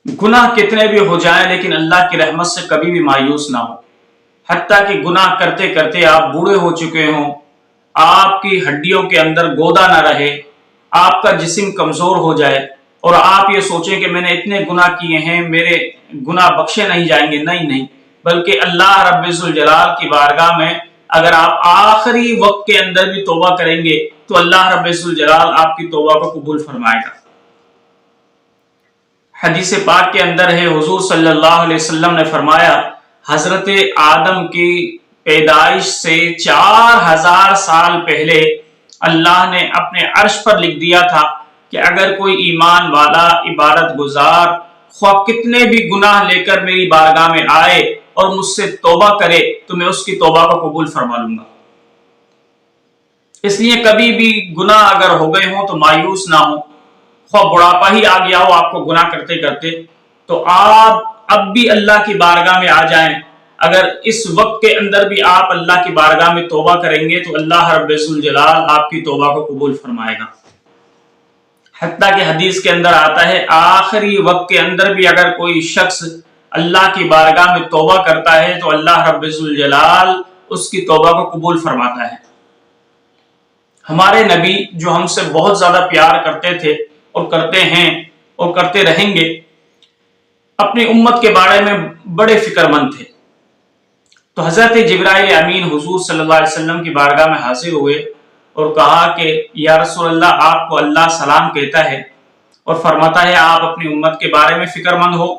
گناہ کتنے بھی ہو جائیں لیکن اللہ کی رحمت سے کبھی بھی مایوس نہ ہو، حتیٰ کہ گناہ کرتے کرتے آپ بوڑھے ہو چکے ہوں، آپ کی ہڈیوں کے اندر گودا نہ رہے، آپ کا جسم کمزور ہو جائے اور آپ یہ سوچیں کہ میں نے اتنے گناہ کیے ہیں، میرے گناہ بخشے نہیں جائیں گے، نہیں، بلکہ اللہ رب ذوالجلال کی بارگاہ میں اگر آپ آخری وقت کے اندر بھی توبہ کریں گے تو اللہ رب ذوالجلال آپ کی توبہ کو قبول فرمائے گا۔ حدیث پاک کے اندر ہے، حضور صلی اللہ علیہ وسلم نے فرمایا، حضرت آدم کی پیدائش سے 4000 سال پہلے اللہ نے اپنے عرش پر لکھ دیا تھا کہ اگر کوئی ایمان والا عبادت گزار خواہ کتنے بھی گناہ لے کر میری بارگاہ میں آئے اور مجھ سے توبہ کرے تو میں اس کی توبہ کو قبول فرما لوں گا۔ اس لیے کبھی بھی گناہ اگر ہو گئے ہوں تو مایوس نہ ہو، خواہ بڑھاپا ہی آ گیا ہو آپ کو گناہ کرتے کرتے، تو آپ اب بھی اللہ کی بارگاہ میں آ جائیں۔ اگر اس وقت کے اندر بھی آپ اللہ کی بارگاہ میں توبہ کریں گے تو اللہ رب ذوالجلال آپ کی توبہ کو قبول فرمائے گا۔ حتیٰ کہ حدیث کے اندر آتا ہے آخری وقت کے اندر بھی اگر کوئی شخص اللہ کی بارگاہ میں توبہ کرتا ہے تو اللہ رب ذوالجلال اس کی توبہ کو قبول فرماتا ہے۔ ہمارے نبی جو ہم سے بہت زیادہ پیار کرتے تھے اور کرتے ہیں اور کرتے رہیں گے، اپنی امت کے بارے میں بڑے فکر مند تھے۔ تو حضرت جبرائیل امین حضور صلی اللہ علیہ وسلم کی بارگاہ میں حاضر ہوئے اور کہا کہ یا رسول اللہ، آپ کو اللہ سلام کہتا ہے اور فرماتا ہے آپ اپنی امت کے بارے میں فکر مند ہو،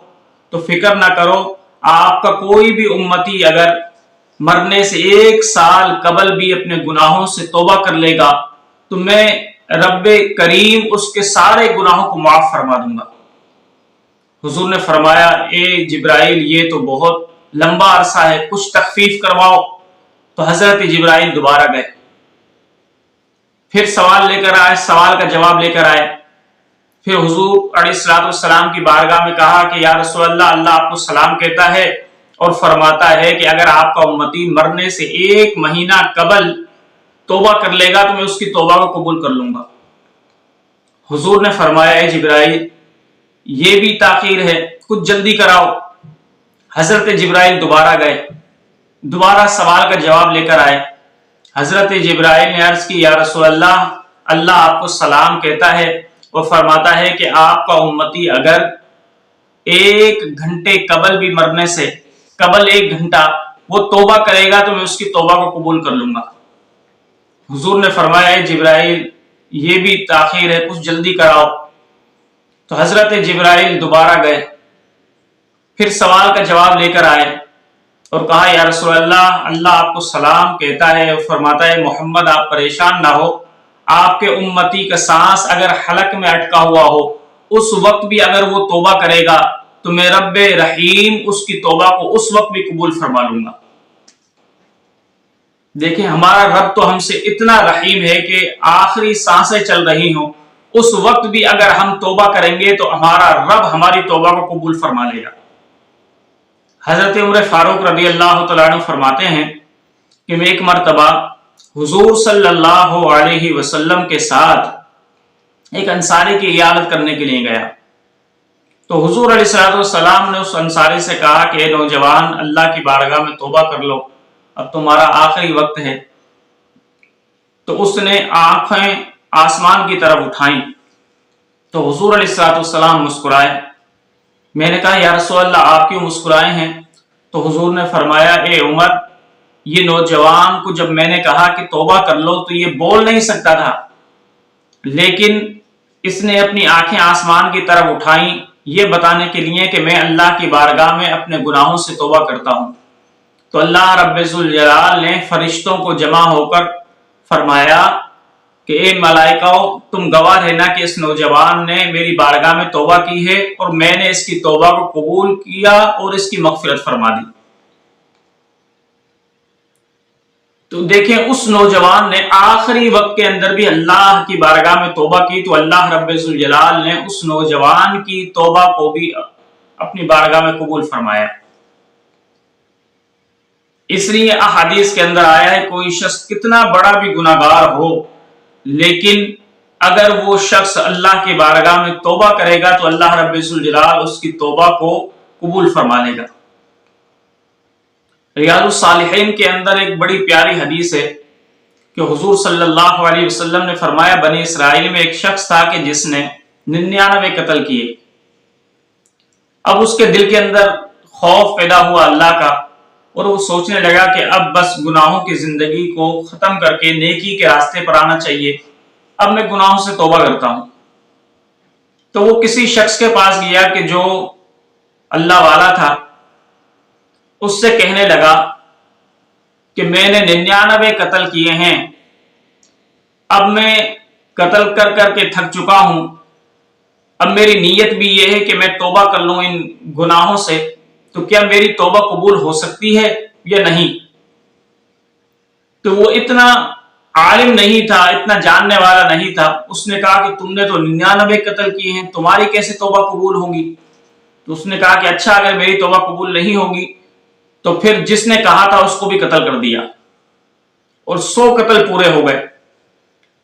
تو فکر نہ کرو، آپ کا کوئی بھی امتی اگر مرنے سے 1 سال قبل بھی اپنے گناہوں سے توبہ کر لے گا تو میں رب کریم اس کے سارے گناہوں کو معاف فرما دوں گا۔ حضور نے فرمایا اے جبرائیل، یہ تو بہت لمبا عرصہ ہے، کچھ تخفیف کرواؤ۔ تو حضرت جبرائیل دوبارہ گئے، پھر سوال لے کر آئے، سوال کا جواب لے کر آئے، پھر حضور علیہ السلام کی بارگاہ میں کہا کہ یا رسول اللہ، اللہ آپ کو سلام کہتا ہے اور فرماتا ہے کہ اگر آپ کا امتی مرنے سے 1 مہینہ قبل توبہ کر لے گا تو میں اس کی توبہ کو قبول کر لوں گا۔ حضور نے فرمایا اے جبرائیل، یہ بھی تاخیر ہے، کچھ جلدی کراؤ۔ حضرت جبرائیل دوبارہ گئے، دوبارہ سوال کا جواب لے کر آئے۔ حضرت جبرائیل نے عرض کی یا رسول اللہ، اللہ آپ کو سلام کہتا ہے اور فرماتا ہے کہ آپ کا امتی اگر 1 گھنٹے قبل بھی مرنے سے قبل 1 گھنٹہ وہ توبہ کرے گا تو میں اس کی توبہ کو قبول کر لوں گا۔ حضور نے فرمایا اے جبرائیل، یہ بھی تاخیر ہے، کچھ جلدی کراؤ۔ تو حضرت جبرائیل دوبارہ گئے، پھر سوال کا جواب لے کر آئے اور کہا یا رسول اللہ، اللہ آپ کو سلام کہتا ہے اور فرماتا ہے محمد آپ پریشان نہ ہو، آپ کے امتی کا سانس اگر حلق میں اٹکا ہوا ہو اس وقت بھی اگر وہ توبہ کرے گا تو میں رب رحیم اس کی توبہ کو اس وقت بھی قبول فرما لوں گا۔ دیکھیں ہمارا رب تو ہم سے اتنا رحیم ہے کہ آخری سانسیں چل رہی ہوں اس وقت بھی اگر ہم توبہ کریں گے تو ہمارا رب ہماری توبہ کو قبول فرما لے گا۔ حضرت عمر فاروق رضی اللہ تعالیٰ عنہ فرماتے ہیں کہ میں ایک مرتبہ حضور صلی اللہ علیہ وسلم کے ساتھ ایک انصاری کی عیادت کرنے کے لیے گیا، تو حضور علیہ السلام نے اس انصاری سے کہا کہ اے نوجوان، اللہ کی بارگاہ میں توبہ کر لو، اب تمہارا آخری وقت ہے۔ تو اس نے آنکھیں آسمان کی طرف اٹھائیں تو حضور علیہ السلام مسکرائے۔ میں نے کہا یا رسول اللہ آپ کیوں مسکرائے ہیں؟ تو حضور نے فرمایا اے عمر، یہ نوجوان کو جب میں نے کہا کہ توبہ کر لو تو یہ بول نہیں سکتا تھا، لیکن اس نے اپنی آنکھیں آسمان کی طرف اٹھائیں یہ بتانے کے لیے کہ میں اللہ کی بارگاہ میں اپنے گناہوں سے توبہ کرتا ہوں۔ تو اللہ رب ذوالجلال نے فرشتوں کو جمع ہو کر فرمایا کہ اے ملائکہ، تم گواہ رہنا کہ اس نوجوان نے میری بارگاہ میں توبہ کی ہے اور میں نے اس کی توبہ کو قبول کیا اور اس کی مغفرت فرما دی۔ تو دیکھیں اس نوجوان نے آخری وقت کے اندر بھی اللہ کی بارگاہ میں توبہ کی تو اللہ رب ذوالجلال نے اس نوجوان کی توبہ کو بھی اپنی بارگاہ میں قبول فرمایا۔ اس لیے احادیث کے اندر آیا ہے کوئی شخص کتنا بڑا بھی گناہگار ہو لیکن اگر وہ شخص اللہ کی بارگاہ میں توبہ کرے گا تو اللہ رب الجلال اس کی توبہ کو قبول فرما لے گا۔ ریاض الصالحین کے اندر ایک بڑی پیاری حدیث ہے کہ حضور صلی اللہ علیہ وسلم نے فرمایا، بنی اسرائیل میں ایک شخص تھا کہ جس نے 99 قتل کیے۔ اب اس کے دل کے اندر خوف پیدا ہوا اللہ کا، اور وہ سوچنے لگا کہ اب بس گناہوں کی زندگی کو ختم کر کے نیکی کے راستے پر آنا چاہیے، اب میں گناہوں سے توبہ کرتا ہوں۔ تو وہ کسی شخص کے پاس گیا کہ جو اللہ والا تھا، اس سے کہنے لگا کہ میں نے 99 قتل کیے ہیں، اب میں قتل کر کر کے تھک چکا ہوں، اب میری نیت بھی یہ ہے کہ میں توبہ کر لوں ان گناہوں سے، تو کیا میری توبہ قبول ہو سکتی ہے یا نہیں؟ تو وہ اتنا عالم نہیں تھا، اتنا جاننے والا نہیں تھا، اس نے کہا کہ تم نے تو 99 قتل کیے ہیں، تمہاری کیسے توبہ قبول ہوگی؟ تو اس نے کہا کہ اچھا، اگر میری توبہ قبول نہیں ہوگی تو پھر جس نے کہا تھا اس کو بھی قتل کر دیا، اور 100 قتل پورے ہو گئے۔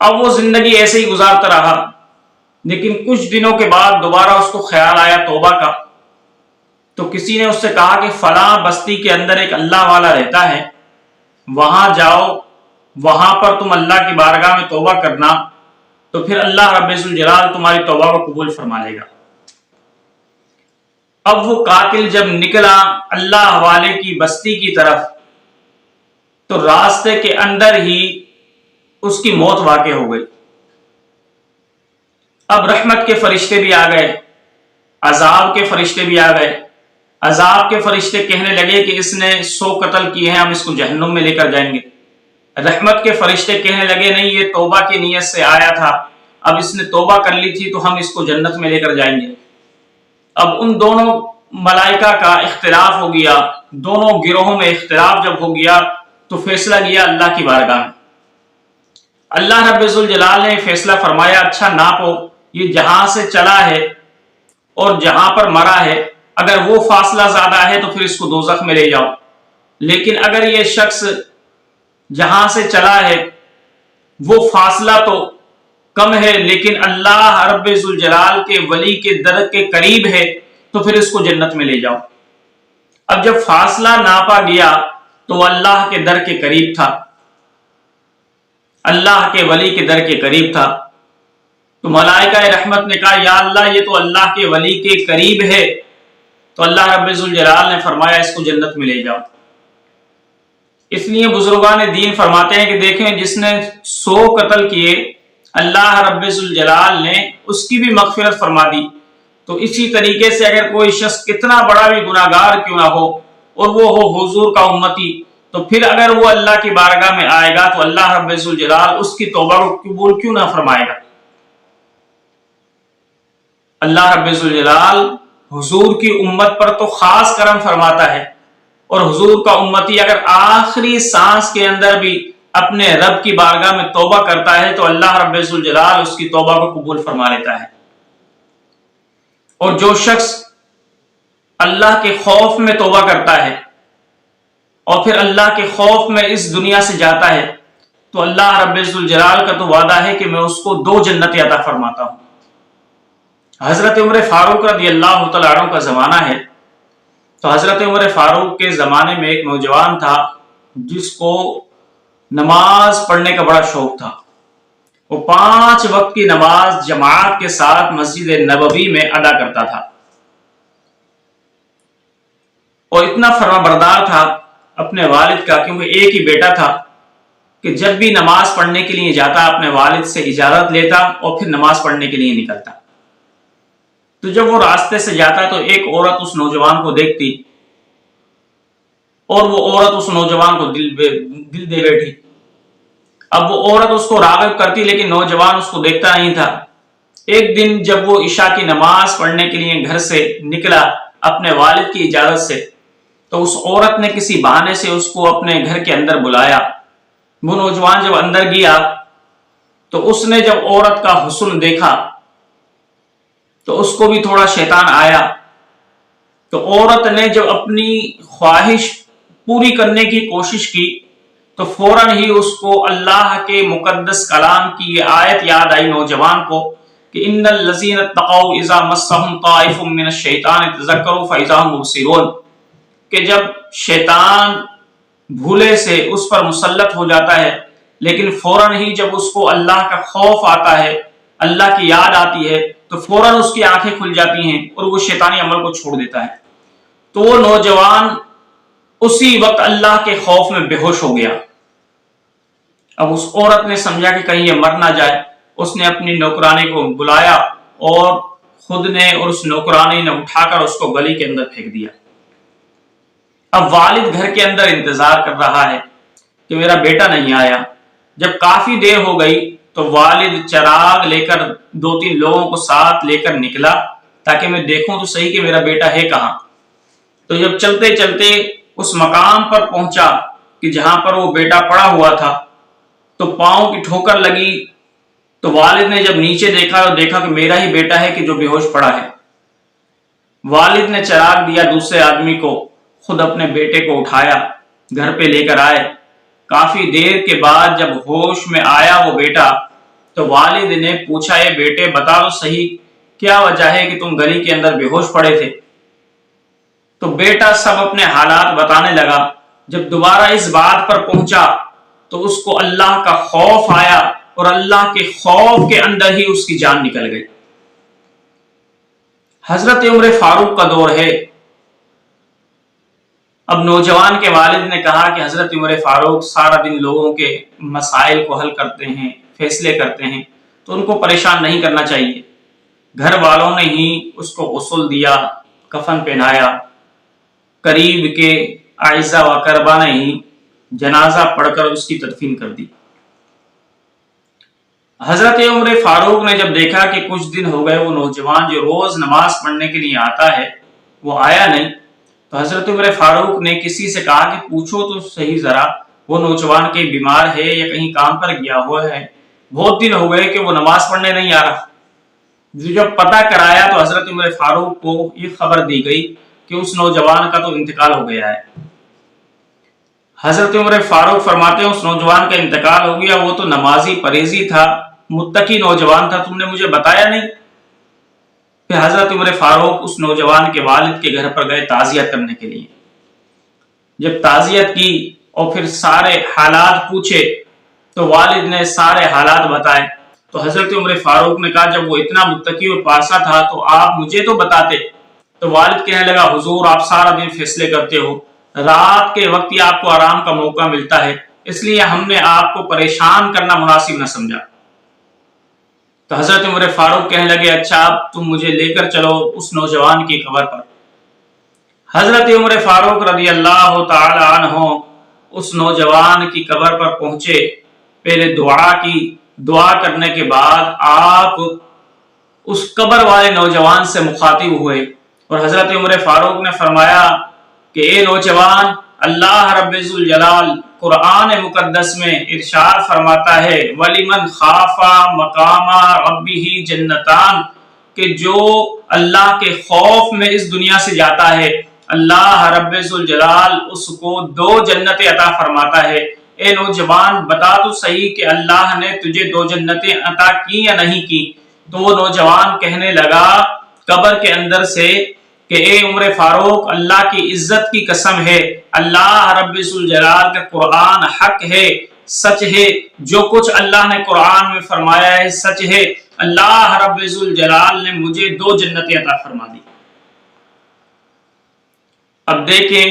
اب وہ زندگی ایسے ہی گزارتا رہا، لیکن کچھ دنوں کے بعد دوبارہ اس کو خیال آیا توبہ کا، تو کسی نے اس سے کہا کہ فلاں بستی کے اندر ایک اللہ والا رہتا ہے، وہاں جاؤ، وہاں پر تم اللہ کی بارگاہ میں توبہ کرنا، تو پھر اللہ رب الجلال تمہاری توبہ کو قبول فرما لے گا۔ اب وہ قاتل جب نکلا اللہ والے کی بستی کی طرف، تو راستے کے اندر ہی اس کی موت واقع ہو گئی۔ اب رحمت کے فرشتے بھی آ گئے، عذاب کے فرشتے بھی آ گئے۔ عذاب کے فرشتے کہنے لگے کہ اس نے 100 قتل کیے ہیں، ہم اس کو جہنم میں لے کر جائیں گے۔ رحمت کے فرشتے کہنے لگے نہیں، یہ توبہ کی نیت سے آیا تھا، اب اس نے توبہ کر لی تھی تو ہم اس کو جنت میں لے کر جائیں گے۔ اب ان دونوں ملائکہ کا اختلاف ہو گیا، دونوں گروہوں میں اختلاف جب ہو گیا تو فیصلہ کیا اللہ کی بارگاہ میں۔ اللہ رب الجلال نے فیصلہ فرمایا، اچھا ناپو، یہ جہاں سے چلا ہے اور جہاں پر مرا ہے، اگر وہ فاصلہ زیادہ ہے تو پھر اس کو دوزخ میں لے جاؤ، لیکن اگر یہ شخص جہاں سے چلا ہے وہ فاصلہ تو کم ہے لیکن اللہ رب الجلال کے ولی کے در کے قریب ہے، تو پھر اس کو جنت میں لے جاؤ۔ اب جب فاصلہ ناپا گیا تو وہ اللہ کے در کے قریب تھا، اللہ کے ولی کے در کے قریب تھا، تو ملائکہ رحمت نے کہا یا اللہ یہ تو اللہ کے ولی کے قریب ہے، تو اللہ رب الجلال نے فرمایا اس کو جنت میں لے جاؤ۔ اس لیے بزرگان دین فرماتے ہیں کہ دیکھیں جس نے 100 قتل کیے، اللہ رب الجلال نے اس کی بھی مغفرت فرما دی، تو اسی طریقے سے اگر کوئی شخص کتنا بڑا بھی گناہگار کیوں نہ ہو اور وہ ہو حضور کا امتی، تو پھر اگر وہ اللہ کی بارگاہ میں آئے گا تو اللہ رب الجلال اس کی توبہ کو قبول کیوں نہ فرمائے گا۔ اللہ رب الجلال حضور کی امت پر تو خاص کرم فرماتا ہے، اور حضور کا امتی اگر آخری سانس کے اندر بھی اپنے رب کی بارگاہ میں توبہ کرتا ہے تو اللہ رب الجلال اس کی توبہ کو قبول فرما لیتا ہے۔ اور جو شخص اللہ کے خوف میں توبہ کرتا ہے اور پھر اللہ کے خوف میں اس دنیا سے جاتا ہے، تو اللہ رب الجلال کا تو وعدہ ہے کہ میں اس کو 2 جنت عطا فرماتا ہوں۔ حضرت عمر فاروق رضی اللہ تعالیٰ عنہ کا زمانہ ہے، تو حضرت عمر فاروق کے زمانے میں ایک نوجوان تھا جس کو نماز پڑھنے کا بڑا شوق تھا۔ وہ 5 وقت کی نماز جماعت کے ساتھ مسجد نبوی میں ادا کرتا تھا، اور اتنا فرما بردار تھا اپنے والد کا، کیونکہ ایک ہی بیٹا تھا، کہ جب بھی نماز پڑھنے کے لیے جاتا اپنے والد سے اجازت لیتا اور پھر نماز پڑھنے کے لیے نکلتا۔ تو جب وہ راستے سے جاتا تو ایک عورت اس نوجوان کو دیکھتی اور وہ عورت اس نوجوان کو دل دے بیٹھی۔ اب وہ عورت اس کو راغب کرتی لیکن نوجوان اس کو دیکھتا نہیں تھا۔ ایک دن جب وہ عشاء کی نماز پڑھنے کے لیے گھر سے نکلا اپنے والد کی اجازت سے، تو اس عورت نے کسی بہانے سے اس کو اپنے گھر کے اندر بلایا۔ وہ نوجوان جب اندر گیا تو اس نے جب عورت کا حسن دیکھا تو اس کو بھی تھوڑا شیطان آیا، تو عورت نے جب اپنی خواہش پوری کرنے کی کوشش کی تو فوراً ہی اس کو اللہ کے مقدس کلام کی یہ آیت یاد آئی نوجوان کو کہ ان الذین اتقوا اذا مسهم طائف من الشیطان تذکروا فاذا هم مبصرون، کہ جب شیطان بھولے سے اس پر مسلط ہو جاتا ہے لیکن فوراً ہی جب اس کو اللہ کا خوف آتا ہے، اللہ کی یاد آتی ہے، تو فوراً اس کی آنکھیں کھل جاتی ہیں اور وہ شیطانی عمل کو چھوڑ دیتا ہے۔ تو وہ نوجوان اسی وقت اللہ کے خوف میں بے ہوش ہو گیا۔ اب اس عورت نے سمجھا کہ کہیں یہ مر نہ جائے، اس نے اپنی نوکرانی کو بلایا اور خود نے اور اس نوکرانی نے اٹھا کر اس کو گلی کے اندر پھینک دیا۔ اب والد گھر کے اندر انتظار کر رہا ہے کہ میرا بیٹا نہیں آیا۔ جب کافی دیر ہو گئی تو والد چراغ لے کر 2-3 لوگوں کو ساتھ لے کر نکلا تاکہ میں دیکھوں تو صحیح کہ میرا بیٹا ہے کہاں۔ تو جب چلتے چلتے اس مقام پر پہنچا کہ جہاں پر وہ بیٹا پڑا ہوا تھا تو پاؤں کی ٹھوکر لگی، تو والد نے جب نیچے دیکھا تو دیکھا کہ میرا ہی بیٹا ہے کہ جو بے ہوش پڑا ہے۔ والد نے چراغ دیا دوسرے آدمی کو، خود اپنے بیٹے کو اٹھایا، گھر پہ لے کر آئے۔ کافی دیر کے بعد جب ہوش میں آیا وہ بیٹا تو والد نے پوچھا، یہ بیٹے بتا تو صحیح کیا وجہ ہے کہ تم گلی کے اندر بے ہوش پڑے تھے؟ تو بیٹا سب اپنے حالات بتانے لگا۔ جب دوبارہ اس بات پر پہنچا تو اس کو اللہ کا خوف آیا اور اللہ کے خوف کے اندر ہی اس کی جان نکل گئی۔ حضرت عمر فاروق کا دور ہے۔ اب نوجوان کے والد نے کہا کہ حضرت عمر فاروق سارا دن لوگوں کے مسائل کو حل کرتے ہیں، فیصلے کرتے ہیں، تو ان کو پریشان نہیں کرنا چاہیے۔ گھر والوں نے ہی اس کو غسل دیا، کفن پہنایا، قریب کے اعزاء و اقرباء نے ہی جنازہ پڑھ کر اس کی تدفین کر دی۔ حضرت عمر فاروق نے جب دیکھا کہ کچھ دن ہو گئے وہ نوجوان جو روز نماز پڑھنے کے لیے آتا ہے وہ آیا نہیں، تو حضرت عمر فاروق نے کسی سے کہا کہ پوچھو تو صحیح ذرا وہ نوجوان کہیں بیمار ہے یا کہیں کام پر گیا ہوا ہے، بہت دن ہو گئے کہ وہ نماز پڑھنے نہیں آ رہا۔ جب پتہ کرایا تو حضرت عمر فاروق کو یہ خبر دی گئی کہ اس نوجوان کا تو انتقال ہو گیا ہے۔ حضرت عمر فاروق فرماتے ہیں اس نوجوان کا انتقال ہو گیا، وہ تو نمازی پرہیزی تھا، متقی نوجوان تھا، تم نے مجھے بتایا نہیں؟ پھر حضرت عمر فاروق اس نوجوان کے والد کے گھر پر گئے تعزیت کرنے کے لیے۔ جب تعزیت کی اور پھر سارے حالات پوچھے تو والد نے سارے حالات بتائے، تو حضرت عمر فاروق نے کہا جب وہ اتنا متقی اور پاسا تھا تو آپ مجھے تو بتاتے۔ تو والد کہنے لگا حضور آپ سارا دن فیصلے کرتے ہو، رات کے وقت ہی آپ کو آرام کا موقع ملتا ہے، اس لیے ہم نے آپ کو پریشان کرنا مناسب نہ سمجھا۔ تو حضرت عمر فاروق کہنے لگے اچھا اب تم مجھے لے کر چلو اس نوجوان کی قبر پر۔ حضرت عمر فاروق رضی اللہ تعالی عنہ اس نوجوان کی قبر پر پہنچے، پہلے دعا کی، دعا کرنے کے بعد آپ اس قبر والے نوجوان سے مخاطب ہوئے اور حضرت عمر فاروق نے فرمایا کہ اے نوجوان، اللہ رب ذوالجلال قرآن مقدس میں ارشاد فرماتا ہے وَلِمَنْ خَافَ مَقَامَ رَبِّهِ جنتان، کہ جو اللہ کے خوف میں اس دنیا سے جاتا ہے اللہ رب ذوالجلال اس کو 2 جنتیں عطا فرماتا ہے۔ اے نوجوان بتا تو صحیح کہ اللہ نے تجھے 2 جنتیں عطا کی یا نہیں کی؟ تو وہ نوجوان کہنے لگا قبر کے اندر سے کہ اے عمر فاروق اللہ کی عزت کی قسم ہے، اللہ رب ذوالجلال کا قرآن حق ہے، سچ ہے، جو کچھ اللہ نے قرآن میں فرمایا ہے سچ ہے، اللہ رب ذوالجلال نے مجھے 2 جنتیں عطا فرما دی۔ اب دیکھیں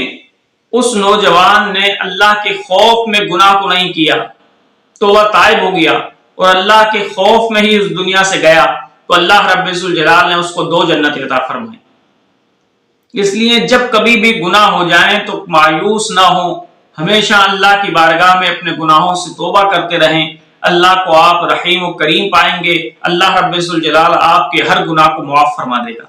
اس نوجوان نے اللہ کے خوف میں گناہ کو نہیں کیا تو وہ تائب ہو گیا اور اللہ کے خوف میں ہی اس دنیا سے گیا تو اللہ رب ذوالجلال نے اس کو 2 جنتیں عطا فرمائی۔ اس لیے جب کبھی بھی گناہ ہو جائیں تو مایوس نہ ہو، ہمیشہ اللہ کی بارگاہ میں اپنے گناہوں سے توبہ کرتے رہیں، اللہ کو آپ رحیم و کریم پائیں گے، اللہ رب ذوالجلال آپ کے ہر گناہ کو معاف فرما دے گا۔